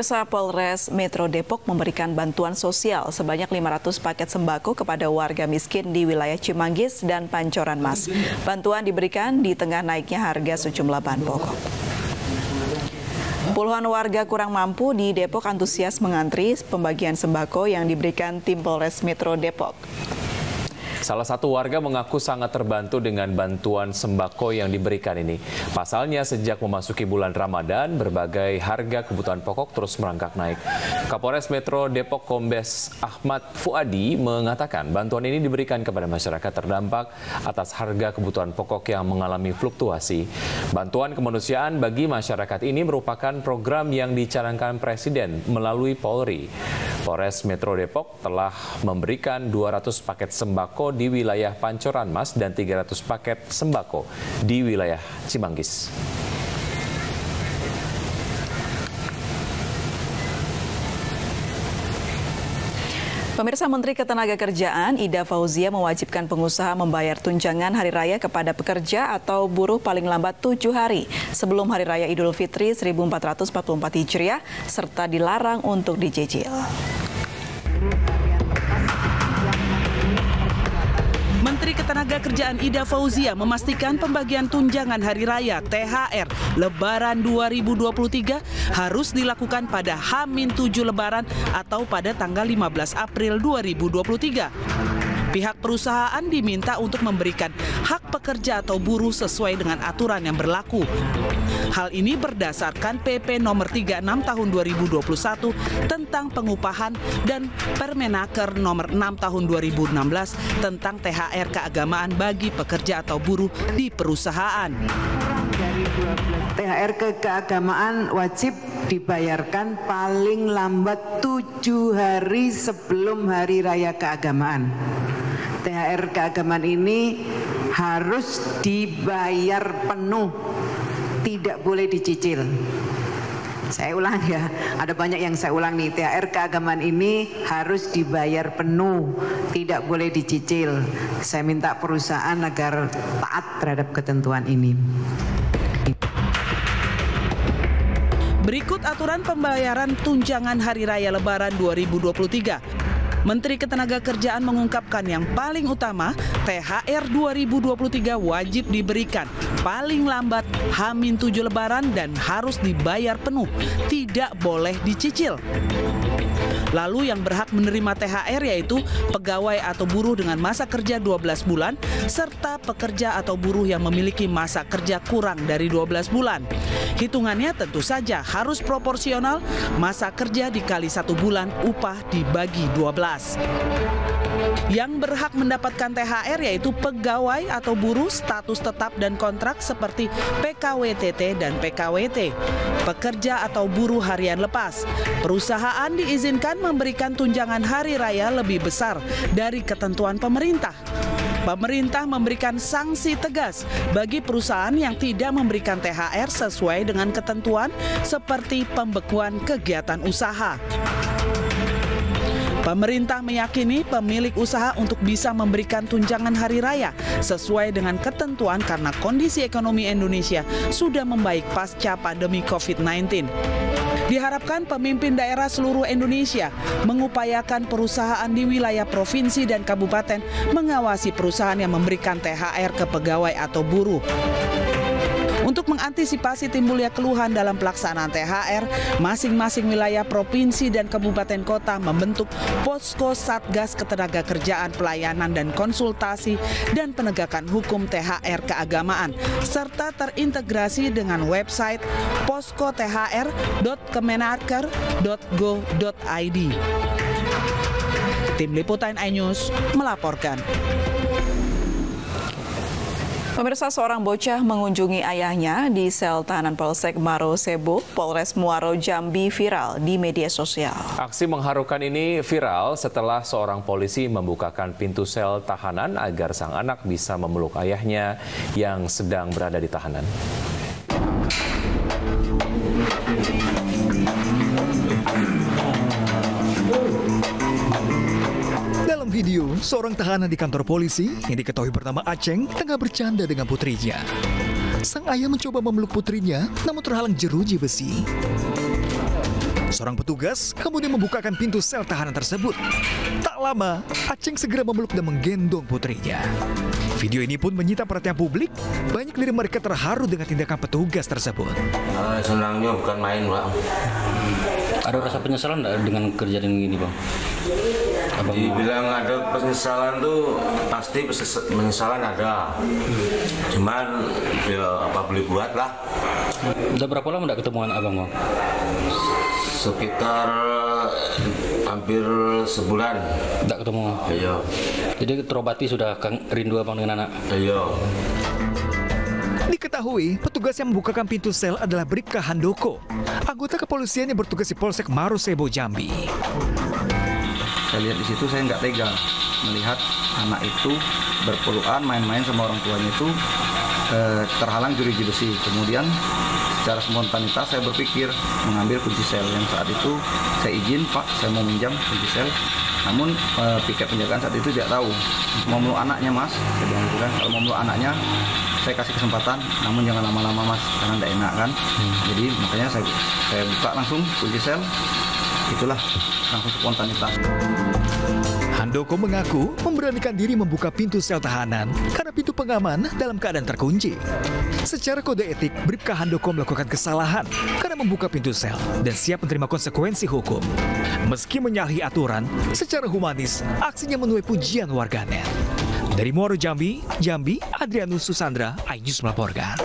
Pemirsa, Polres Metro Depok memberikan bantuan sosial sebanyak 500 paket sembako kepada warga miskin di wilayah Cimanggis dan Pancoran Mas. Bantuan diberikan di tengah naiknya harga sejumlah bahan pokok. Puluhan warga kurang mampu di Depok antusias mengantri pembagian sembako yang diberikan tim Polres Metro Depok. Salah satu warga mengaku sangat terbantu dengan bantuan sembako yang diberikan ini. Pasalnya sejak memasuki bulan Ramadan, berbagai harga kebutuhan pokok terus merangkak naik. Kapolres Metro Depok Kombes Ahmad Fuadi mengatakan bantuan ini diberikan kepada masyarakat terdampak atas harga kebutuhan pokok yang mengalami fluktuasi. Bantuan kemanusiaan bagi masyarakat ini merupakan program yang dicanangkan Presiden melalui Polri. Polres Metro Depok telah memberikan 200 paket sembako di wilayah Pancoran Mas dan 300 paket sembako di wilayah Cimanggis. Pemirsa, Menteri Ketenagakerjaan Ida Fauzia mewajibkan pengusaha membayar tunjangan hari raya kepada pekerja atau buruh paling lambat 7 hari sebelum Hari Raya Idul Fitri 1444 Hijriah serta dilarang untuk dicicil. Menteri Ketenagakerjaan Ida Fauzia memastikan pembagian tunjangan hari raya THR Lebaran 2023 harus dilakukan pada H-7 Lebaran atau pada tanggal 15 April 2023. Pihak perusahaan diminta untuk memberikan hak pekerja atau buruh sesuai dengan aturan yang berlaku. Hal ini berdasarkan PP nomor 36 tahun 2021 tentang pengupahan dan Permenaker nomor 6 tahun 2016 tentang THR keagamaan bagi pekerja atau buruh di perusahaan. THR keagamaan wajib dibayarkan paling lambat 7 hari sebelum Hari Raya Keagamaan. THR keagamaan ini harus dibayar penuh, tidak boleh dicicil. Saya ulang ya, ada banyak yang saya ulang nih. THR keagamaan ini harus dibayar penuh, tidak boleh dicicil. Saya minta perusahaan agar taat terhadap ketentuan ini. Berikut aturan pembayaran tunjangan Hari Raya Lebaran 2023. Menteri Ketenagakerjaan mengungkapkan yang paling utama, THR 2023 wajib diberikan paling lambat H-7 Lebaran dan harus dibayar penuh, tidak boleh dicicil. Lalu yang berhak menerima THR yaitu pegawai atau buruh dengan masa kerja 12 bulan serta pekerja atau buruh yang memiliki masa kerja kurang dari 12 bulan. Hitungannya tentu saja harus proporsional, masa kerja dikali 1 bulan, upah dibagi 12. Yang berhak mendapatkan THR yaitu pegawai atau buruh status tetap dan kontrak seperti PKWTT dan PKWT, pekerja atau buruh harian lepas. Perusahaan diizinkan memberikan tunjangan hari raya lebih besar dari ketentuan pemerintah. Pemerintah memberikan sanksi tegas bagi perusahaan yang tidak memberikan THR sesuai dengan ketentuan seperti pembekuan kegiatan usaha. Pemerintah meyakini pemilik usaha untuk bisa memberikan tunjangan hari raya sesuai dengan ketentuan karena kondisi ekonomi Indonesia sudah membaik pasca pandemi COVID-19. Diharapkan pemimpin daerah seluruh Indonesia mengupayakan perusahaan di wilayah provinsi dan kabupaten mengawasi perusahaan yang memberikan THR ke pegawai atau buruh. Untuk mengantisipasi timbulnya keluhan dalam pelaksanaan THR, masing-masing wilayah provinsi dan kabupaten kota membentuk Posko Satgas Ketenagakerjaan Pelayanan dan Konsultasi dan Penegakan Hukum THR Keagamaan, serta terintegrasi dengan website poskothr.kemenaker.go.id. Tim Liputan iNews melaporkan. Pemirsa, seorang bocah mengunjungi ayahnya di sel tahanan Polsek Maro Sebo, Polres Muaro Jambi viral di media sosial. Aksi mengharukan ini viral setelah seorang polisi membukakan pintu sel tahanan agar sang anak bisa memeluk ayahnya yang sedang berada di tahanan. Dalam video, seorang tahanan di kantor polisi yang diketahui bernama Aceng tengah bercanda dengan putrinya. Sang ayah mencoba memeluk putrinya, namun terhalang jeruji besi. Seorang petugas kemudian membukakan pintu sel tahanan tersebut. Tak lama, Aceng segera memeluk dan menggendong putrinya. Video ini pun menyita perhatian publik. Banyak dari mereka terharu dengan tindakan petugas tersebut. Senangnya bukan main, Pak. Ada rasa penyesalan nggak dengan kejadian ini, Bang? Dibilang ada penyesalan tuh pasti penyesalan ada. Cuman ya apa boleh buat lah. Udah berapa lama nggak ketemu anak abang, Bang? Sekitar hampir sebulan. Nggak ketemu? Iya. Jadi terobati sudah rindu abang dengan anak? Iya. Diketahui, petugas yang membukakan pintu sel adalah Bribka Handoko, anggota kepolisian yang bertugas di Polsek Marosebo, Jambi. Saya lihat di situ, saya nggak tega melihat anak itu berpelukan main-main sama orang tuanya itu terhalang jeruji besi. Kemudian secara spontanitas saya berpikir mengambil kunci sel. Yang saat itu saya izin, Pak, saya mau minjam kunci sel. Namun piket penjagaan saat itu tidak tahu mau meluk anaknya, Mas. Saya bilang gitu kan, kalau mau meluk anaknya saya kasih kesempatan, namun jangan lama-lama, Mas, karena tidak enak kan. Jadi makanya saya buka langsung kunci sel. Itulah langsung spontanitas. Handoko mengaku memberanikan diri membuka pintu sel tahanan karena pintu pengaman dalam keadaan terkunci. Secara kode etik, Bribka Handoko melakukan kesalahan karena membuka pintu sel dan siap menerima konsekuensi hukum. Meski menyalahi aturan, secara humanis, aksinya menuai pujian warganet. Dari Muaro Jambi, Adrianus Susandra, iNews melaporkan.